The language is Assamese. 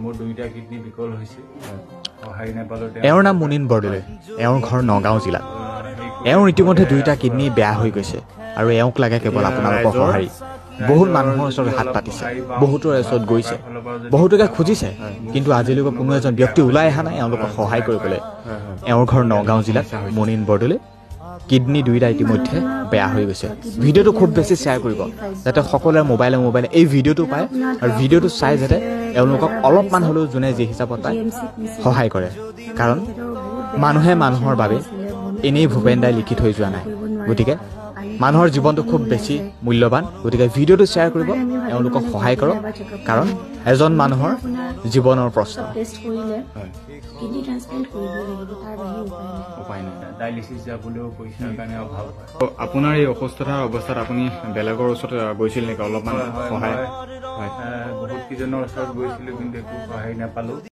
মোৰ দুইটা কিডনি বিকল হৈছে সহায় নাপালো এওঁৰ নাম মুনিন বৰদলৈ এওঁৰ ঘৰ নগাঁও জিলাত এওঁৰ ইতিমধ্যে দুইটা কিডনি বেয়া হৈ গৈছে আৰু এওঁক লাগে কেৱল আপোনালোকৰ সহায় বহুত মানুহৰ ওচৰত হাত পাতিছে বহুতৰ ওচৰত গৈছে বহুতকে খুজিছে কিন্তু আজিলৈকে কোনো এজন ব্যক্তি ওলাই অহা নাই এওঁলোকক সহায় কৰিবলৈ এওঁৰ ঘৰ নগাঁও জিলাত মুনিন বৰদলৈ কিডনি দুইটা ইতিমধ্যে বেয়া হৈ গৈছে ভিডিঅ'টো খুব বেছি শ্বেয়াৰ কৰিব যাতে সকলোৰে মোবাইলে এই ভিডিঅ'টো পায় আৰু ভিডিঅ'টো চাই যাতে এওঁলোকক অলপমান হ'লেও যোনে যি হিচাপত পায় সহায় কৰে কাৰণ মানুহে মানুহৰ বাবে এনেই ভূপেন দাই লিখি থৈ যোৱা নাই গতিকে মানুহৰ জীৱনটো খুব বেছি মূল্যৱান গতিকে ভিডিঅ'টো শ্বেয়াৰ কৰিব এওঁলোকক সহায় কৰক কাৰণ এজন মানুহৰ জীৱনৰ প্ৰশ্ন কিডনি ট্ৰান্সপ্লান্ট কৰিব লাগিব তাৰ বাহিৰে উপায় নাই ডায়ালিসিস যাবলৈও পইচাৰ কাৰণে অভাৱ হয় আপোনাৰ এই অসুস্থতাৰ অৱস্থাত আপুনি বেলেগৰ ওচৰত গৈছিল নেকি অলপমান সহায় বহুত কেইজনৰ ওচৰত গৈছিলোঁ কিন্তু একো সহায় নাপালোঁ